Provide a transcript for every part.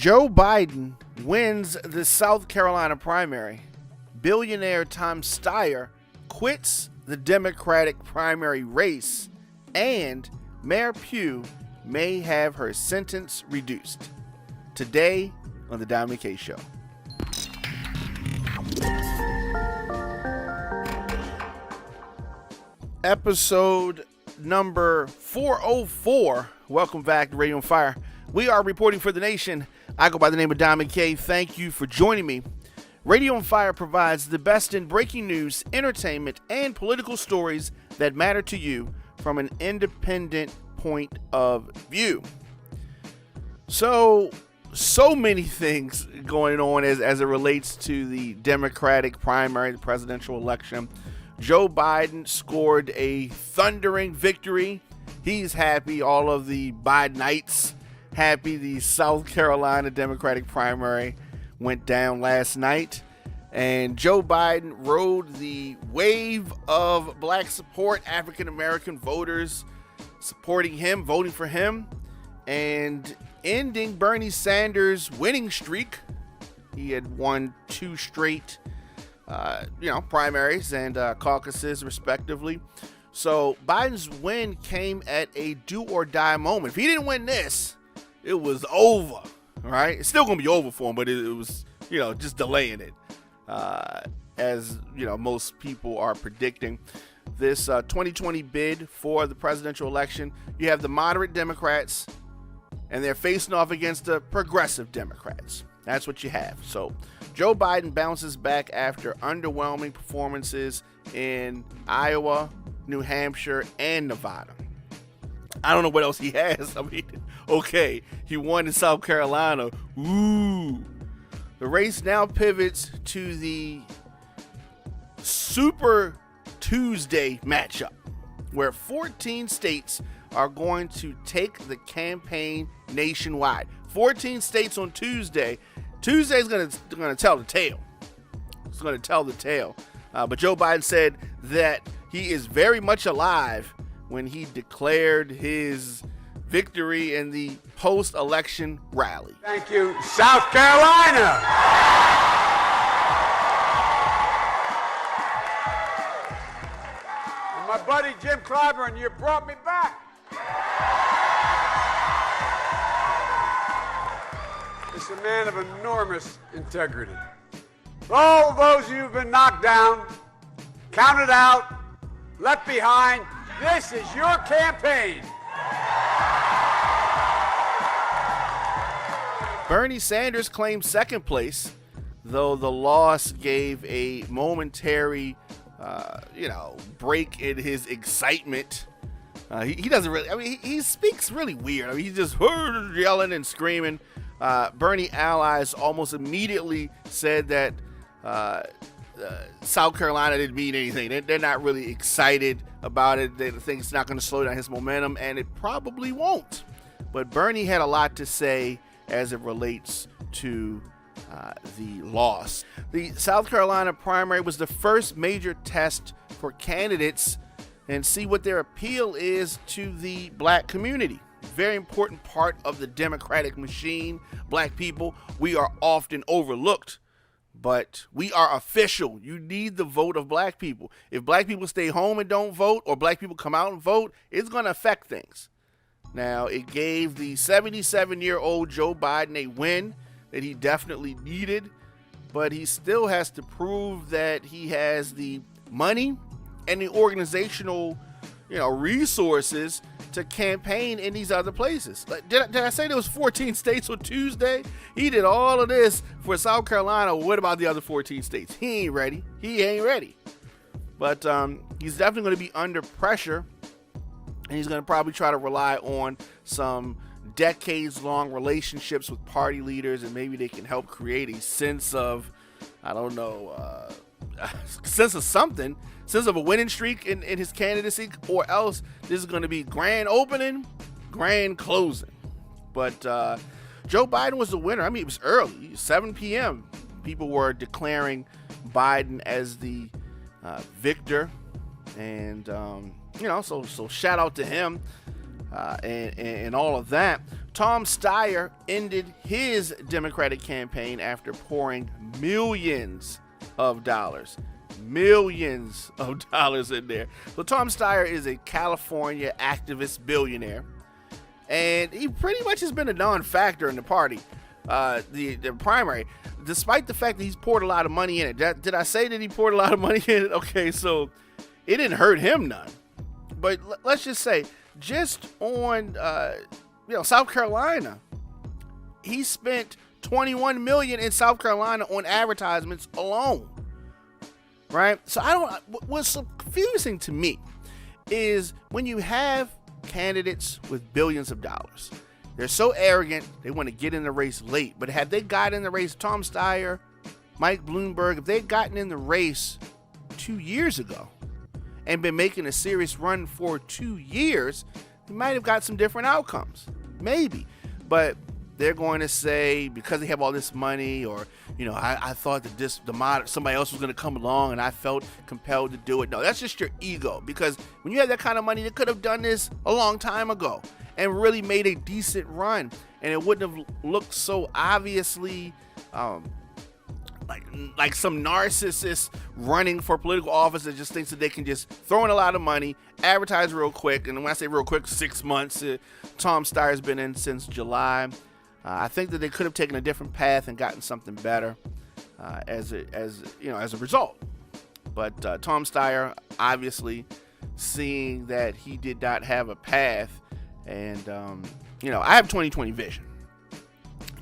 Joe Biden wins the South Carolina primary. Billionaire Tom Steyer quits the Democratic primary race, and Mayor Pugh may have her sentence reduced. Today on the Diamond K Show. Episode number 404. Welcome back to Radio on Fire. We are reporting for the nation. I go by the name of Diamond K. Thank you for joining me. Radio on Fire provides the best in breaking news, entertainment, and political stories that matter to you from an independent point of view. So many things going on as it relates to the Democratic primary, the presidential election. Joe Biden scored a thundering victory. He's happy. All of the Bidenites happy. The South Carolina Democratic primary went down last night, and Joe Biden rode the wave of black support, African American voters supporting him, voting for him, and ending Bernie Sanders' winning streak. He had won two straight primaries and caucuses respectively. So Biden's win came at a do or die moment. If he didn't win this, it was over, right? It's still going to be over for him, but it was, just delaying it. As most people are predicting this 2020 bid for the presidential election, you have the moderate Democrats and they're facing off against the progressive Democrats. That's what you have. So Joe Biden bounces back after underwhelming performances in Iowa, New Hampshire, and Nevada. I don't know what else he has. I mean, okay, he won in South Carolina. Ooh. The race now pivots to the Super Tuesday matchup, where 14 states are going to take the campaign nationwide. 14 states on Tuesday. Tuesday's going to tell the tale. It's going to tell the tale. But Joe Biden said that he is very much alive when he declared his victory in the post-election rally. Thank you, South Carolina. And my buddy Jim Clyburn, you brought me back. He's a man of enormous integrity. For all of those who've been knocked down, counted out, left behind, this is your campaign. Bernie Sanders claimed second place, though the loss gave a momentary, break in his excitement. He doesn't really, he speaks really weird. He's just yelling and screaming. Bernie allies almost immediately said that South Carolina didn't mean anything. They're not really excited about it. They think it's not going to slow down his momentum, and it probably won't. But Bernie had a lot to say as it relates to the loss. The South Carolina primary was the first major test for candidates and see what their appeal is to the black community. Very important part of the Democratic machine. Black people, we are often overlooked, but we are official. You need the vote of black people. If black people stay home and don't vote, or black people come out and vote, it's going to affect things. Now, it gave the 77-year-old Joe Biden a win that he definitely needed, but he still has to prove that he has the money and the organizational, resources to campaign in these other places. Did I say there was 14 states on Tuesday? He did all of this for South Carolina. What about the other 14 states? He ain't ready. But he's definitely going to be under pressure, and he's going to probably try to rely on some decades-long relationships with party leaders, and maybe they can help create a sense of, sense of something, sense of a winning streak in his candidacy, or else this is going to be grand opening, grand closing. But Joe Biden was the winner. I mean, it was early, 7 p.m. People were declaring Biden as the victor, and so shout out to him. and all of that. Tom Steyer ended his Democratic campaign after pouring millions of dollars in there. So Tom Steyer is a California activist billionaire, and he pretty much has been a non-factor in the party, the primary, despite the fact that he's poured a lot of money in it. Did I say that he poured a lot of money in it? Okay, so it didn't hurt him none. But let's just say, just on South Carolina, he spent $21 million in South Carolina on advertisements alone. Right? So what's so confusing to me is when you have candidates with billions of dollars, they're so arrogant, they want to get in the race late. But had they got in the race, Tom Steyer, Mike Bloomberg, if they'd gotten in the race 2 years ago and been making a serious run for 2 years, they might have got some different outcomes. Maybe. But they're going to say, because they have all this money, or, I thought that somebody else was going to come along and I felt compelled to do it. No, that's just your ego. Because when you have that kind of money, they could have done this a long time ago and really made a decent run. And it wouldn't have looked so obviously like some narcissist running for political office that just thinks that they can just throw in a lot of money, advertise real quick. And when I say real quick, 6 months. Tom Steyer's been in since July. I think that they could have taken a different path and gotten something better as a result. But Tom Steyer, obviously, seeing that he did not have a path, and I have 20/20 vision.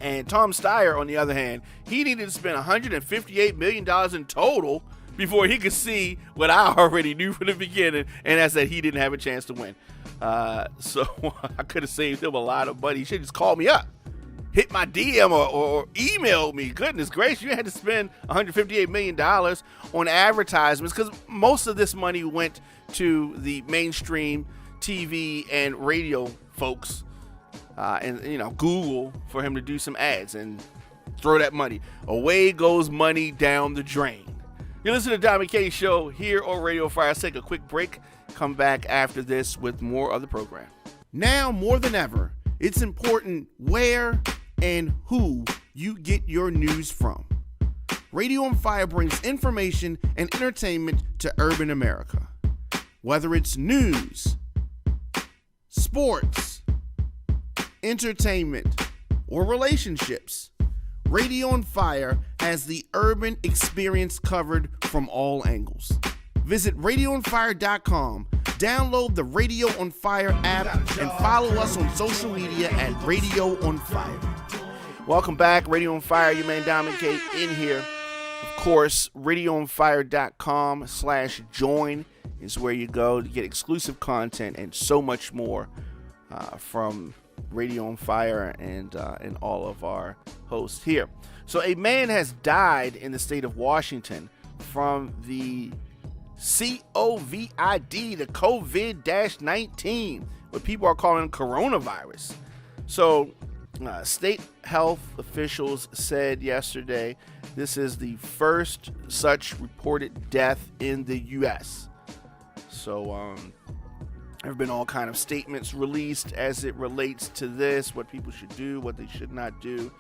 And Tom Steyer, on the other hand, he needed to spend $158 million in total before he could see what I already knew from the beginning, and that's that he didn't have a chance to win. So I could have saved him a lot of money. He should just call me up, hit my DM or email me. Goodness gracious, you had to spend $158 million on advertisements, because most of this money went to the mainstream TV and radio folks, and Google, for him to do some ads and throw that money. Away goes money down the drain. You listen to the Diamond K Show here on Radio Fire. Let's take a quick break. Come back after this with more of the program. Now more than ever, it's important where and who you get your news from. Radio on Fire brings information and entertainment to urban America. Whether it's news, sports, entertainment, or relationships, Radio on Fire has the urban experience covered from all angles. Visit RadioOnFire.com, download the Radio on Fire app, and follow us on social media at Radio on Fire. Welcome back, Radio on Fire. Your man Diamond K in here. Of course, RadioOnFire.com/join is where you go to get exclusive content and so much more from Radio on Fire and all of our hosts here. So a man has died in the state of Washington from the COVID, the COVID-19, what people are calling coronavirus. So state health officials said yesterday this is the first such reported death in the U.S. So there have been all kind of statements released as it relates to this, what people should do, what they should not do.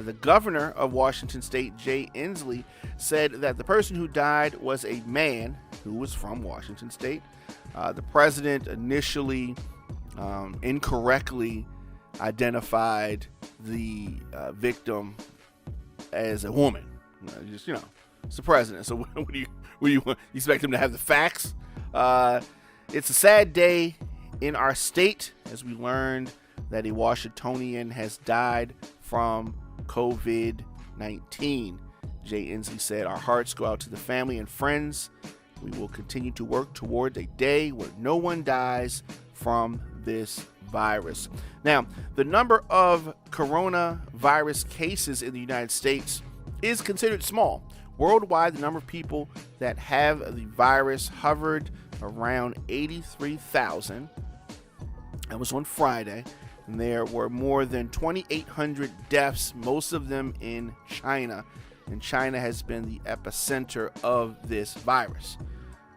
The governor of Washington State, Jay Inslee, said that the person who died was a man who was from Washington State. The president initially incorrectly identified the victim as a woman. It's the president. So what do you expect him to have the facts? It's a sad day in our state as we learned that a Washingtonian has died from COVID-19. Jay Inslee said, "Our hearts go out to the family and friends. We will continue to work toward a day where no one dies from this virus." Now, the number of coronavirus cases in the United States is considered small. Worldwide, the number of people that have the virus hovered around 83,000. That was on Friday. And there were more than 2,800 deaths, most of them in China. And China has been the epicenter of this virus.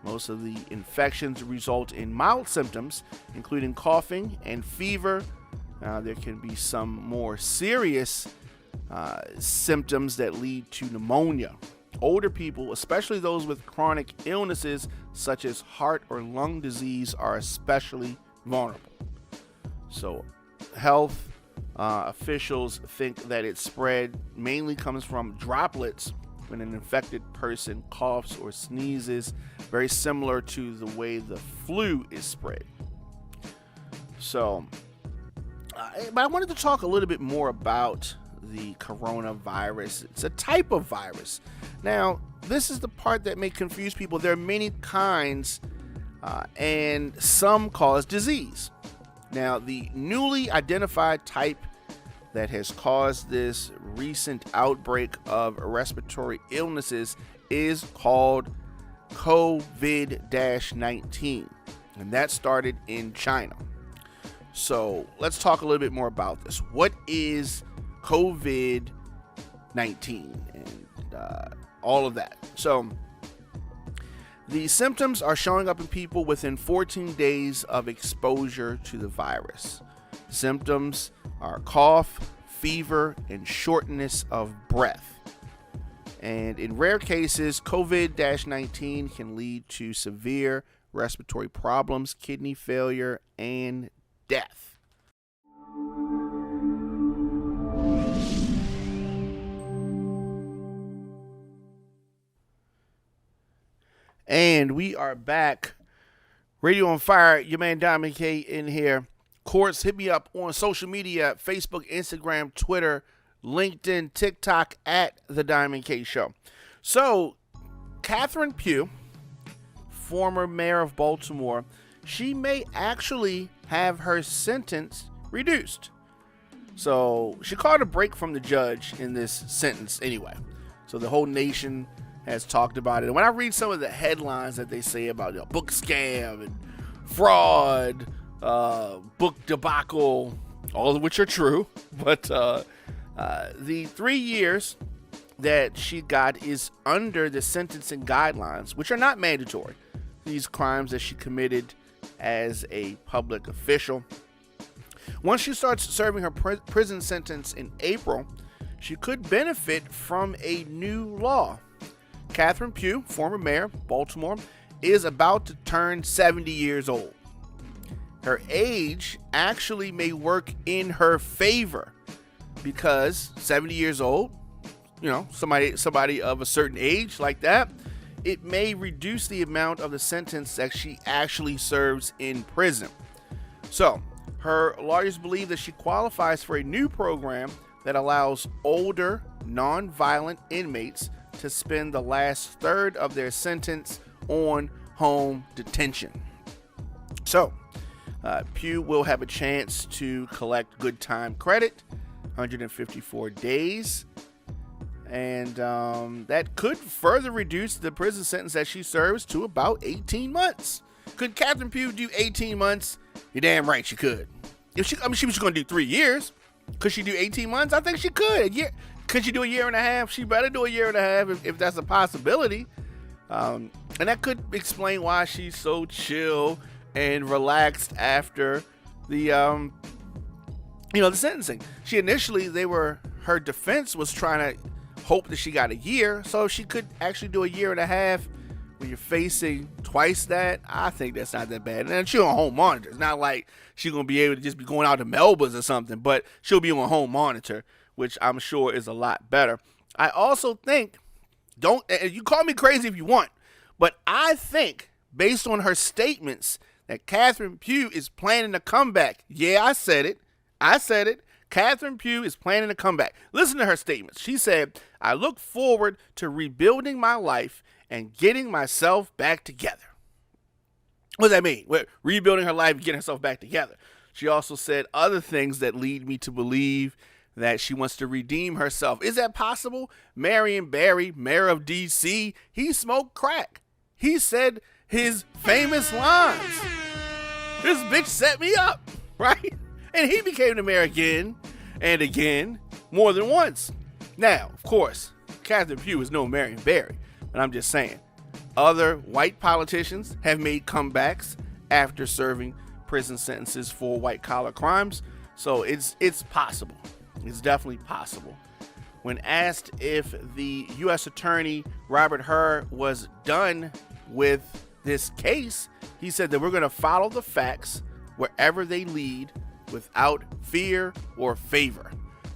Most of the infections result in mild symptoms, including coughing and fever. There can be some more serious symptoms that lead to pneumonia. Older people, especially those with chronic illnesses such as heart or lung disease, are especially vulnerable. So, health officials think that its spread mainly comes from droplets when an infected person coughs or sneezes, very similar to the way the flu is spread. So, but I wanted to talk a little bit more about the coronavirus. It's a type of virus. Now, this is the part that may confuse people. There are many kinds, and some cause disease. Now, the newly identified type that has caused this recent outbreak of respiratory illnesses is called COVID-19, and that started in China. So let's talk a little bit more about this. What is COVID-19 and all of that? So the symptoms are showing up in people within 14 days of exposure to the virus. Symptoms are cough, fever, and shortness of breath. And in rare cases, COVID-19 can lead to severe respiratory problems, kidney failure, and death. And we are back. Radio on Fire, your man Diamond K in here. Of course, hit me up on social media, Facebook, Instagram, Twitter, LinkedIn, TikTok at The Diamond K Show. So, Catherine Pugh, former mayor of Baltimore, she may actually have her sentence reduced. So, she called a break from the judge in this sentence anyway. So, the whole nation has talked about it. And when I read some of the headlines that they say about book scam and fraud, book debacle, all of which are true, but the 3 years that she got is under the sentencing guidelines, which are not mandatory. These crimes that she committed as a public official. Once she starts serving her prison sentence in April, she could benefit from a new law. Catherine Pugh, former mayor, Baltimore, is about to turn 70 years old. Her age actually may work in her favor because 70 years old, somebody of a certain age like that, it may reduce the amount of the sentence that she actually serves in prison. So, her lawyers believe that she qualifies for a new program that allows older, non-violent inmates to spend the last third of their sentence on home detention. So, Pugh will have a chance to collect good time credit, 154 days, and that could further reduce the prison sentence that she serves to about 18 months. Could Catherine Pugh do 18 months? You're damn right she could. If she was going to do 3 years. Could she do 18 months? I think she could. Yeah. Could she do a year and a half? She better do a year and a half if that's a possibility. And that could explain why she's so chill and relaxed after the the sentencing. Her defense was trying to hope that she got a year, so she could actually do a year and a half. When you're facing twice that, I think that's not that bad. And she's on home monitor. It's not like she's going to be able to just be going out to Melba's or something, but she'll be on home monitor, which I'm sure is a lot better. I also think, you call me crazy if you want, but I think, based on her statements, that Catherine Pugh is planning a comeback. Yeah, I said it. Catherine Pugh is planning a comeback. Listen to her statements. She said, "I look forward to rebuilding my life and getting myself back together." What does that mean? Rebuilding her life and getting herself back together. She also said other things that lead me to believe that she wants to redeem herself. Is that possible? Marion Barry, mayor of D.C., he smoked crack. He said his famous lines. This bitch set me up, right? And he became the mayor again and again, more than once. Now, of course, Catherine Pugh is no Marion Barry, but I'm just saying, Other white politicians have made comebacks after serving prison sentences for white-collar crimes. So it's possible. It's definitely possible. When asked if the U.S. Attorney Robert Hur was done with this case, he said that we're going to follow the facts wherever they lead without fear or favor.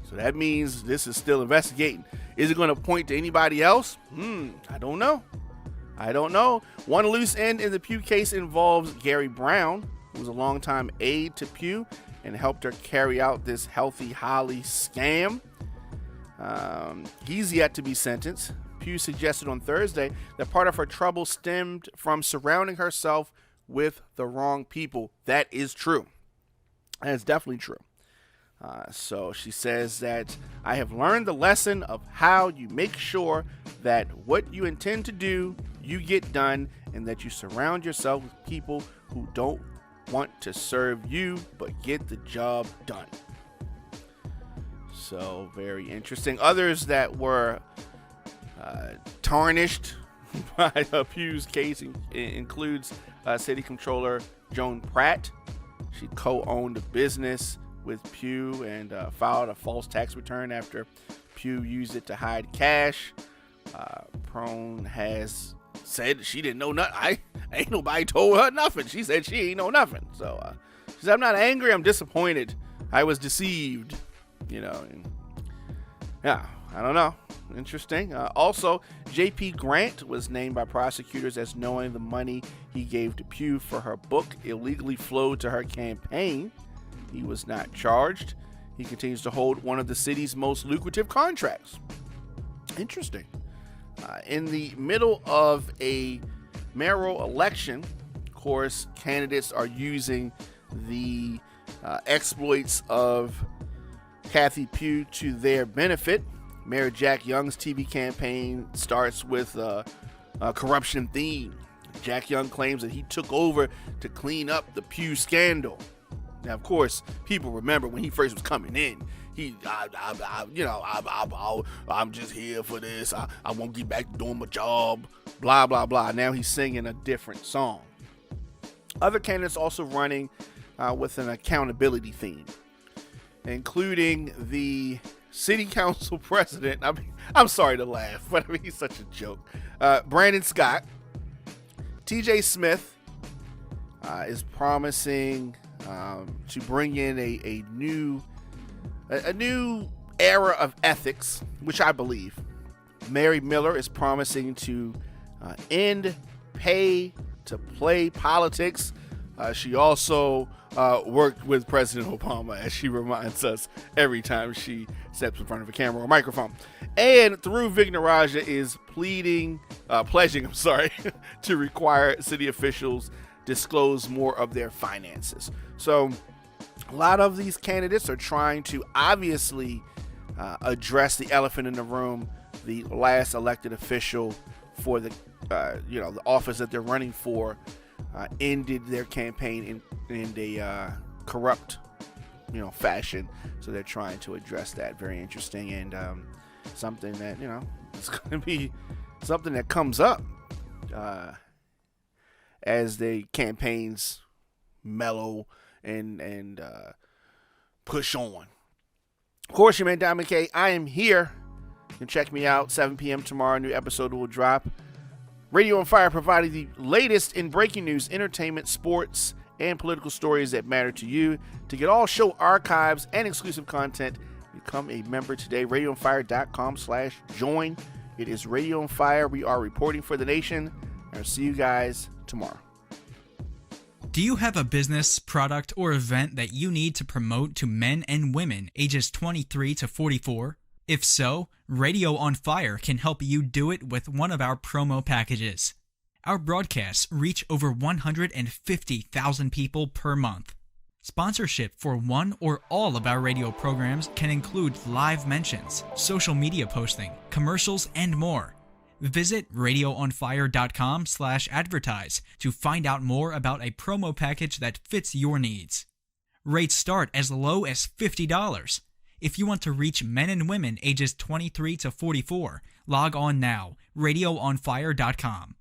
So that means this is still investigating. Is it going to point to anybody else? I don't know. One loose end in the Pugh case involves Gary Brown, who was a longtime aide to Pugh and helped her carry out this Healthy Holly scam. He's yet to be sentenced. Pugh suggested on Thursday that part of her trouble stemmed from surrounding herself with the wrong people. That is true. That is definitely true. So she says that I have learned the lesson of how you make sure that what you intend to do, you get done, and that you surround yourself with people who don't want to serve you but get the job done. So very interesting. Others that were tarnished by Pugh's case includes City Controller Joan Pratt. She co-owned a business with Pugh and filed a false tax return after Pugh used it to hide cash. Prone has said she didn't know nothing. Ain't nobody told her nothing. She said she ain't know nothing. So she said, I'm not angry, I'm disappointed. I was deceived. Yeah, I don't know. Interesting. Also, J.P. Grant was named by prosecutors as knowing the money he gave to Pugh for her book illegally flowed to her campaign. He was not charged. He continues to hold one of the city's most lucrative contracts. Interesting. In the middle of a mayoral election, of course, candidates are using the exploits of Kathy Pugh to their benefit. Mayor Jack Young's TV campaign starts with a corruption theme. Jack Young claims that he took over to clean up the Pugh scandal. Now, of course, people remember when he first was coming in. I'm just here for this. I won't get back to doing my job. Blah blah blah. Now he's singing a different song. Other candidates also running with an accountability theme, including the city council president. I'm sorry to laugh, but he's such a joke. Brandon Scott. TJ Smith is promising to bring in a new era of ethics, which I believe. Mary Miller is promising to end pay-to-play politics. She also worked with President Obama, as she reminds us every time she steps in front of a camera or microphone. And through Vignaraja is pledging to require city officials disclose more of their finances. So a lot of these candidates are trying to obviously address the elephant in the room. The last elected official for the office that they're running for ended their campaign in a corrupt fashion. So they're trying to address that. Very interesting, and something that it's going to be something that comes up as the campaigns mellow and push on. Of course, your man Diamond K. I am here. You can check me out 7 p.m. tomorrow. A new episode will drop. Radio on Fire, providing the latest in breaking news, entertainment, sports, and political stories that matter to you. To get all show archives and exclusive content, become a member today. RadioOnFire.com/join. It is Radio on Fire. We are reporting for the nation. I'll see you guys tomorrow. Do you have a business, product, or event that you need to promote to men and women ages 23 to 44? If so, Radio on Fire can help you do it with one of our promo packages. Our broadcasts reach over 150,000 people per month. Sponsorship for one or all of our radio programs can include live mentions, social media posting, commercials, and more. Visit radioonfire.com/advertise to find out more about a promo package that fits your needs. Rates start as low as $50. If you want to reach men and women ages 23 to 44, log on now, radioonfire.com.